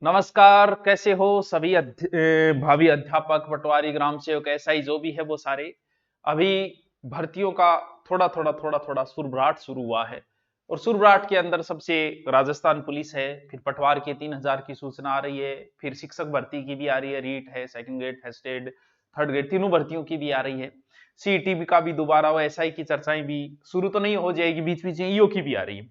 नमस्कार, कैसे हो सभी भावी अध्यापक, पटवारी, ग्राम सेवक, एसआई जो भी है वो सारे। अभी भर्तियों का थोड़ा थोड़ा सुरबराट शुरू हुआ है और सुरबराट के अंदर सबसे राजस्थान पुलिस है, फिर पटवार के 3000 की सूचना आ रही है, फिर शिक्षक भर्ती की भी आ रही है, रीट है, second grade, first grade, third grade, तीनों भर्तियों की भी आ रही है। सीईटी का भी दोबारा वो एसआई की चर्चाएं भी शुरू तो नहीं हो जाएगी, बीच बीच में ईओ की भी आ रही है।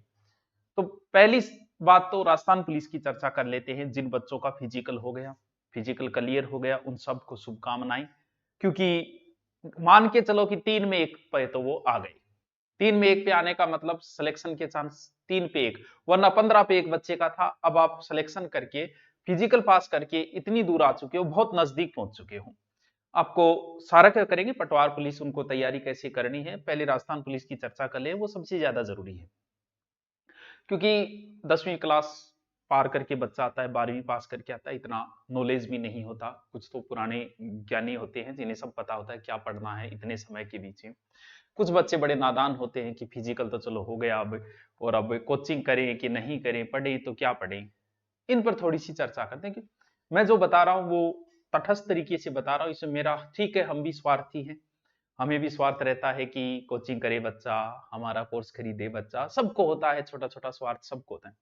तो पहली बात तो राजस्थान पुलिस की चर्चा कर लेते हैं। जिन बच्चों का फिजिकल हो गया, फिजिकल क्लियर हो गया, उन सबको शुभकामनाएं। क्योंकि मान के चलो कि 3 में 1 पे तो वो आ गए। 3 में 1 पे आने का मतलब सिलेक्शन के चांस 3 पे 1, वरना 15 पे 1 बच्चे का था। अब आप सिलेक्शन करके फिजिकल पास करके इतनी दूर आ चुके हो, बहुत नजदीक पहुंच चुके हो। आपको सारा क्या करेंगे, पटवार पुलिस उनको तैयारी कैसे करनी है, पहले राजस्थान पुलिस की चर्चा कर ले, वो सबसे ज्यादा जरूरी है। क्योंकि 10वीं क्लास पार करके बच्चा आता है, 12वीं पास करके आता है, इतना नॉलेज भी नहीं होता। कुछ तो पुराने ज्ञानी होते हैं जिन्हें सब पता होता है क्या पढ़ना है इतने समय के बीच में। कुछ बच्चे बड़े नादान होते हैं कि फिजिकल तो चलो हो गया अब, और अब कोचिंग करें कि नहीं करें, पढ़े तो क्या पढ़ें। इन पर थोड़ी सी चर्चा करते हैं कि मैं जो बता रहा हूँ वो तटस्थ तरीके से बता रहा हूँ। इसमें मेरा ठीक है, हम भी स्वार्थी हैं, हमें भी स्वार्थ रहता है कि कोचिंग करे बच्चा, हमारा कोर्स खरीदे बच्चा, सबको होता है, छोटा छोटा स्वार्थ सबको होता है।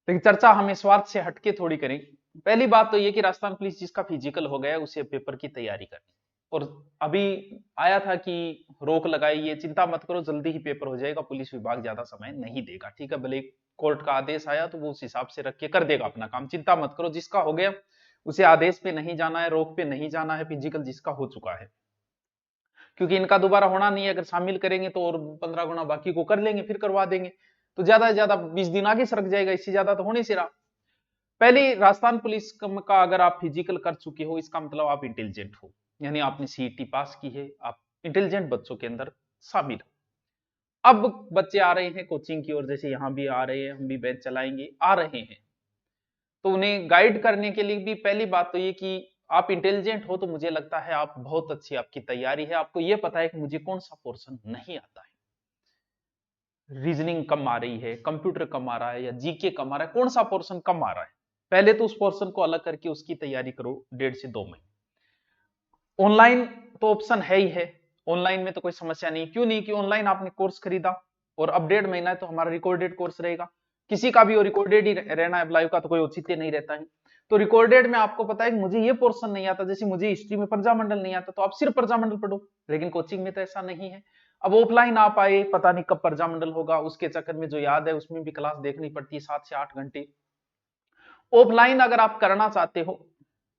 लेकिन चर्चा हमें स्वार्थ से हटके थोड़ी करें। पहली बात तो ये कि राजस्थान पुलिस जिसका फिजिकल हो गया उसे पेपर की तैयारी करनी। और अभी आया था कि रोक लगाई, ये चिंता मत करो, जल्दी ही पेपर हो जाएगा, पुलिस विभाग ज्यादा समय नहीं देगा। ठीक है, भले कोर्ट का आदेश आया तो वो उस हिसाब से रख के कर देगा अपना काम, चिंता मत करो। जिसका हो गया उसे आदेश पे नहीं जाना है, रोक पे नहीं जाना है, फिजिकल जिसका हो चुका है। क्योंकि इनका दोबारा होना नहीं है, अगर शामिल करेंगे तो और 15 गुना बाकी को कर लेंगे, फिर करवा देंगे, तो ज्यादा से ज्यादा 20 दिन आगे सरक जाएगा, इससे ज्यादा तो होने से रहा। पहली राजस्थान पुलिस का अगर आप फिजिकल कर चुके हो, इसका मतलब आप इंटेलिजेंट हो, यानी आपने सीईटी पास की है, आप इंटेलिजेंट बच्चों के अंदर शामिल हो। अब बच्चे आ रहे हैं कोचिंग की ओर, जैसे यहाँ भी आ रहे हैं, हम भी बैच चलाएंगे, आ रहे हैं, तो उन्हें गाइड करने के लिए भी पहली बात तो ये कि आप इंटेलिजेंट हो, तो मुझे लगता है आप बहुत अच्छी आपकी तैयारी है, आपको ये पता है कि मुझे कौन सा पोर्शन नहीं आता है। रीजनिंग कम आ रही है, कंप्यूटर कम आ रहा है, या जीके कम आ रहा है, कौन सा पोर्शन कम आ रहा है, पहले तो उस पोर्शन को अलग करके उसकी तैयारी करो 1.5 से 2 महीने। ऑनलाइन तो ऑप्शन है ही है, ऑनलाइन में तो कोई समस्या नहीं। क्यों नहीं, कि ऑनलाइन आपने कोर्स खरीदा और अब 1.5 महीना है तो हमारा रिकॉर्डेड कोर्स रहेगा। किसी का भी रिकॉर्डेड ही रहना है, लाइव का तो कोई औचित्य नहीं रहता है। तो रिकॉर्डेड में आपको पता है कि मुझे ये पोर्शन नहीं आता, जैसे मुझे हिस्ट्री में प्रजामंडल नहीं आता, तो आप सिर्फ प्रजामंडल पढ़ो। लेकिन कोचिंग में तो ऐसा नहीं है। अब ऑफलाइन आप आए, पता नहीं कब प्रजामंडल होगा, उसके चक्कर में जो याद है उसमें भी क्लास देखनी पड़ती है 7 से 8 घंटे। ऑफलाइन अगर आप करना चाहते हो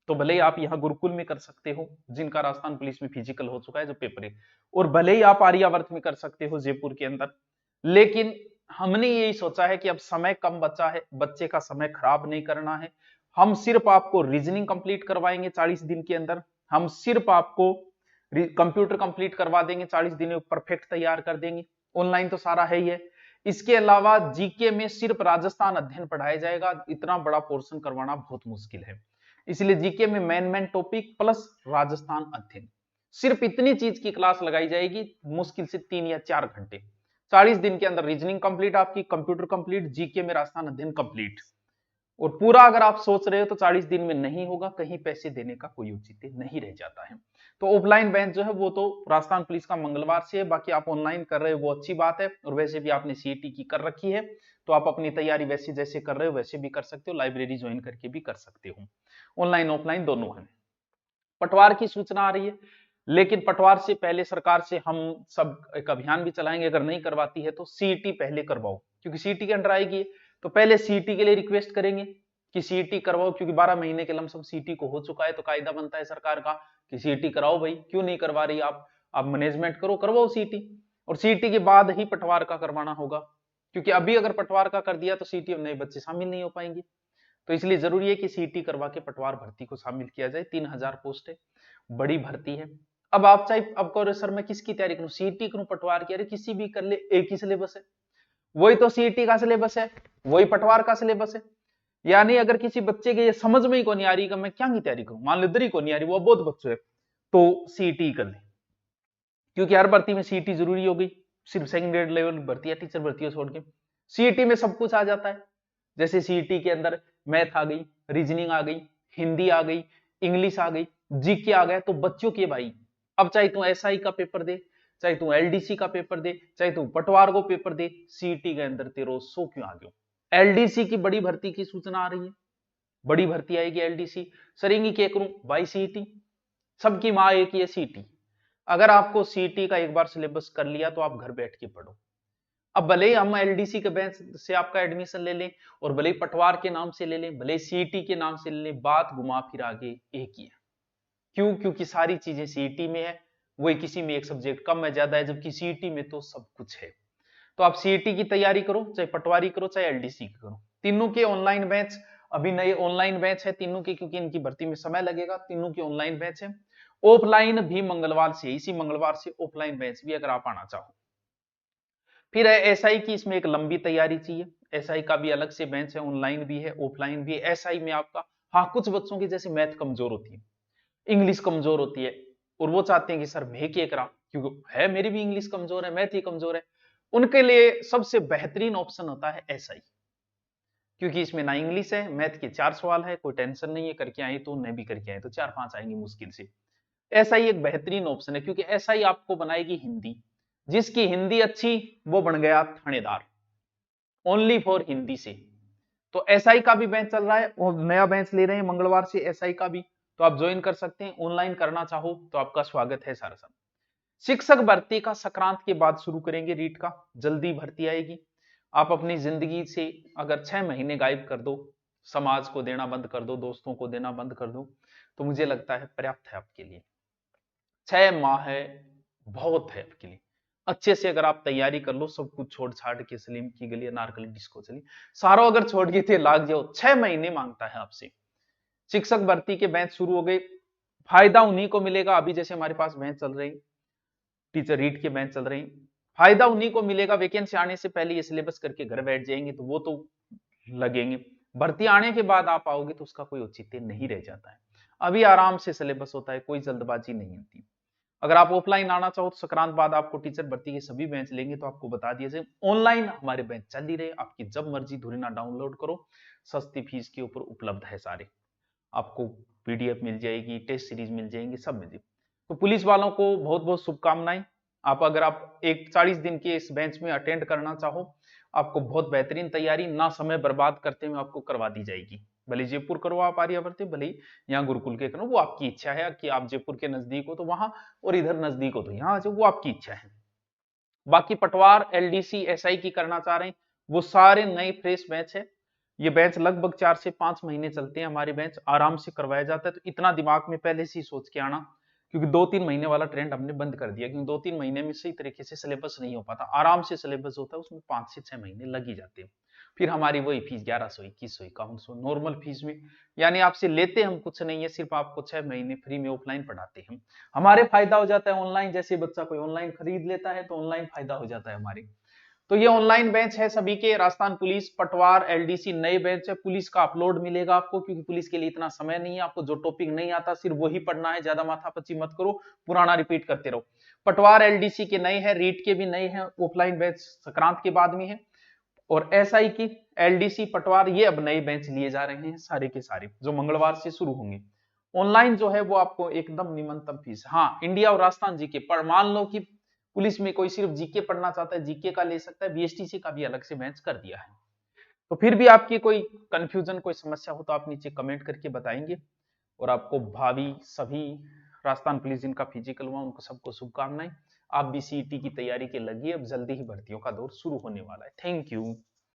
तो भले ही आप यहाँ गुरुकुल में कर सकते हो, जिनका राजस्थान पुलिस में फिजिकल हो चुका है जो पेपर है, और भले ही आप आर्यावर्त में कर सकते हो जयपुर के अंदर। लेकिन हमने यही सोचा है कि अब समय कम बचा है, बच्चे का समय खराब नहीं करना है। हम सिर्फ आपको रीजनिंग कंप्लीट करवाएंगे 40 दिन के अंदर, हम सिर्फ आपको कंप्यूटर कंप्लीट करवा देंगे 40 दिन में, परफेक्ट तैयार कर देंगे। ऑनलाइन तो सारा है ही है। इसके अलावा जीके में सिर्फ राजस्थान अध्ययन पढ़ाया जाएगा, इतना बड़ा पोर्शन करवाना बहुत मुश्किल है। इसलिए जीके में main main topic plus Rajasthan अध्ययन, सिर्फ इतनी चीज की क्लास लगाई जाएगी, मुश्किल से 3 या 4 घंटे। 40 दिन के अंदर रीजनिंग कंप्लीट आपकी, कंप्यूटर कंप्लीट, जीके में राजस्थान अध्ययन कंप्लीट। और पूरा अगर आप सोच रहे हो तो 40 दिन में नहीं होगा, कहीं पैसे देने का कोई औचित्य नहीं रह जाता है। तो ऑफलाइन बैच जो है वो तो राजस्थान पुलिस का मंगलवार से है, बाकी आप ऑनलाइन कर रहे हो वो अच्छी बात है, और वैसे भी आपने सीईटी की कर रखी है, तो आप अपनी तैयारी वैसे जैसे कर रहे हो वैसे भी कर सकते हो, लाइब्रेरी ज्वाइन करके भी कर सकते हो। ऑनलाइन ऑफलाइन दोनों है। पटवार की सूचना आ रही है, लेकिन पटवार से पहले सरकार से हम सब एक अभियान भी चलाएंगे, अगर नहीं करवाती है तो सीईटी पहले करवाओ, क्योंकि सीईटी के अंडर आएगी। तो पहले सीईटी के लिए रिक्वेस्ट करेंगे कि सीईटी करवाओ, क्योंकि 12 महीने के लमसम सीईटी को हो चुका है, तो कायदा बनता है सरकार का कि सीईटी कराओ भाई, क्यों नहीं करवा रही आप मैनेजमेंट करो, करवाओ सीईटी। और सीईटी के बाद ही पटवार का करवाना होगा, क्योंकि अभी अगर पटवार का कर दिया तो सीईटी में नए बच्चे शामिल नहीं हो पाएंगे। तो इसलिए जरूरी है कि सीईटी करवा के पटवार भर्ती को शामिल किया जाए। 3000 पोस्ट है, बड़ी भर्ती है। अब आप चाहे अब कहो सर मैं किसकी तैयारी करूं, सीईटी करूं, पटवार की, अरे किसी भी कर ले, एक ही सिलेबस है। वही तो सीईटी का सिलेबस है, वही पटवार का सिलेबस है। यानी अगर किसी बच्चे के ये समझ में ही को नहीं आ रही कि मैं क्या की तैयारी करूं, मान लो इधर ही को नहीं आ रही, वो बहुत बच्चे है, तो सीईटी कर ले। क्योंकि हर भर्ती में सीईटी जरूरी हो गई, सिर्फ सेकंड ग्रेड लेवल भर्ती है, टीचर भर्ती छोड़ के सीईटी में सब कुछ आ जाता है। जैसे सीईटी के अंदर मैथ आ गई, रीजनिंग आ गई, हिंदी आ गई, इंग्लिश आ गई, जीके आ गया, तो बच्चों के भाई अब चाहे तू एसआई का पेपर दे, चाहे तू एलडीसी का पेपर दे, चाहे तू पटवार को पेपर दे, सीईटी के अंदर तेरे 100 क्यों आ गयो। एलडीसी की बड़ी भर्ती की सूचना आ रही है, बड़ी भर्ती आएगी एलडीसी। सरेंगी क्या करूं भाई, सीईटी सबकी माँ एक ही है, सीईटी। अगर आपको सीईटी का एक बार सिलेबस कर लिया तो आप घर बैठ के पढ़ो। अब भले ही हम एलडीसी के बेंच से आपका एडमिशन ले लें और भले ही पटवार के नाम से ले लें, भले ही सीईटी के नाम से ले लें, बात घुमा फिर आगे एक ही है। क्यों? क्योंकि सारी चीजें सीईटी में है, वही किसी में एक सब्जेक्ट कम है ज्यादा है, जबकि सीईटी में तो सब कुछ है। तो आप सीईटी की तैयारी करो, चाहे पटवारी करो चाहे एलडीसी की करो। तीनों के ऑनलाइन बैच, अभी नए ऑनलाइन बैच है तीनों के, क्योंकि इनकी भर्ती में समय लगेगा। तीनों की ऑनलाइन बैच है, ऑफलाइन भी मंगलवार से, इसी मंगलवार से ऑफलाइन बैच भी अगर आप आना चाहो। फिर है एसआई की, इसमें एक लंबी तैयारी चाहिए। एसआई का भी अलग से बेंच है, ऑनलाइन भी है ऑफलाइन भी है। एसआई में आपका, हाँ कुछ बच्चों की जैसे मैथ कमजोर होती है, इंग्लिश कमजोर होती है, और वो चाहते हैं कि सर मैं क्या करा, क्योंकि है मेरी भी इंग्लिश कमजोर है, मैथ ही कमजोर है, उनके लिए सबसे बेहतरीन ऑप्शन होता है एसआई। क्योंकि इसमें ना इंग्लिश है, मैथ के 4 सवाल है, कोई टेंशन नहीं है, करके आए तो नहीं भी करके आए तो 4-5 आएंगे मुश्किल से। एसआई एक बेहतरीन ऑप्शन है, क्योंकि एसआई आपको बनाएगी हिंदी। जिसकी हिंदी अच्छी वो बन गया थानेदार, ओनली फॉर हिंदी से। तो एसआई का भी बैच चल रहा है और नया बैच ले रहे हैं मंगलवार से एसआई का भी, तो आप ज्वाइन कर सकते हैं। ऑनलाइन करना चाहो तो आपका स्वागत है सारा। शिक्षक भर्ती का संक्रांत के बाद शुरू करेंगे, रीट का जल्दी भर्ती आएगी। आप अपनी जिंदगी से अगर 6 महीने गायब कर दो, समाज को देना बंद कर दो, दोस्तों को देना बंद कर दो, तो मुझे लगता है पर्याप्त है आपके लिए। 6 माह है, बहुत है आपके लिए। अच्छे से अगर आप तैयारी कर लो, सब कुछ छोड़ छाड़ के, सलीम की गली अनारकली डिस्को चली, सारा अगर छोड़ के थे लाग जाओ, 6 महीने मांगता है आपसे। शिक्षक भर्ती के बैच शुरू हो गए, फायदा उन्हीं को मिलेगा। अभी जैसे हमारे पास बैच चल रही, टीचर रीट के बैच चल रही, फायदा उन्हीं को मिलेगा। वैकेंसी आने से पहले ये सिलेबस करके घर बैठ जाएंगे तो वो तो लगेंगे, भर्ती आने के बाद आप आओगे तो उसका कोई औचित्य नहीं रह जाता है। अभी आराम से सिलेबस होता है, कोई जल्दबाजी नहीं होती। अगर आप ऑफलाइन आना चाहो तो संक्रांत बाद आपको टीचर भर्ती के सभी बेंच लेंगे, तो आपको बता दिया जाए ऑनलाइन हमारे बेंच चल ही रहे, आपकी जब मर्जी धुरीना डाउनलोड करो, सस्ती फीस के ऊपर उपलब्ध है सारे। आपको पीडीएफ मिल जाएगी, टेस्ट सीरीज मिल जाएंगी, सब मिल जाएगी। तो पुलिस वालों को बहुत बहुत शुभकामनाएं। आप अगर आप एक 40 दिन के इस बेंच में अटेंड करना चाहो, आपको बहुत बेहतरीन तैयारी ना समय बर्बाद करते हुए आपको करवा दी जाएगी। भले जयपुर करो आप आर्यावर्ती, भले यहाँ गुरुकुल के करो, वो आपकी इच्छा है कि आप जयपुर के नजदीक हो तो वहां, और इधर नजदीक हो तो यहाँ आ जाओ, वो आपकी इच्छा है। बाकी पटवार एलडीसी एसआई की करना चाह रहे हैं, वो सारे नए फ्रेश बैच है। ये बैच लगभग 4 से 5 महीने चलते हैं, हमारे बैच आराम से करवाया जाता है। तो इतना दिमाग में पहले से ही सोच के आना, क्योंकि 2-3 महीने वाला ट्रेंड हमने बंद कर दिया, क्योंकि 2-3 महीने में सही तरीके से सिलेबस नहीं हो पाता। आराम से सिलेबस होता है, उसमें 5 से 6 महीने लग ही जाते हैं। फिर हमारी वही फीस 1100 2100 5100 नॉर्मल फीस में, यानी आपसे लेते हम कुछ नहीं है, सिर्फ आपको 6 महीने फ्री में ऑफलाइन पढ़ाते हैं। हमारे फायदा हो जाता है ऑनलाइन, जैसे बच्चा कोई ऑनलाइन खरीद लेता है तो ऑनलाइन फायदा हो जाता है हमारे। तो ये ऑनलाइन बेंच है सभी के, राजस्थान पुलिस, पटवार, एलडीसी नए बेंच है। पुलिस का अपलोड मिलेगा आपको, क्योंकि पुलिस के लिए इतना समय नहीं है। आपको जो टॉपिक नहीं आता सिर्फ वही पढ़ना है, ज्यादा माथापच्ची मत करो, पुराना रिपीट करते रहो। पटवार एलडीसी के नए हैं, रीट के भी नए हैं, ऑफलाइन बेंच संक्रांत के बाद में है। और एसआई की एलडीसी पटवार ये अब नए बेंच लिए जा रहे हैं सारे के सारे, जो मंगलवार से शुरू होंगे। ऑनलाइन जो है वो आपको एकदम निम्नतम फीस। हाँ, इंडिया और राजस्थान जीके पर, मान लो कि पुलिस में कोई सिर्फ जीके पढ़ना चाहता है, जीके का ले सकता है, बीएसटीसी का भी अलग से बैच कर दिया है। तो फिर भी आपकी कोई कंफ्यूजन, कोई समस्या हो तो आप नीचे कमेंट करके बताएंगे। और आपको भावी सभी राजस्थान पुलिस जिनका फिजिकल हुआ उनको सबको शुभकामनाएं। आप भी सीईटी की तैयारी के लगिए, अब जल्दी ही भर्तियों का दौर शुरू होने वाला है। Thank you.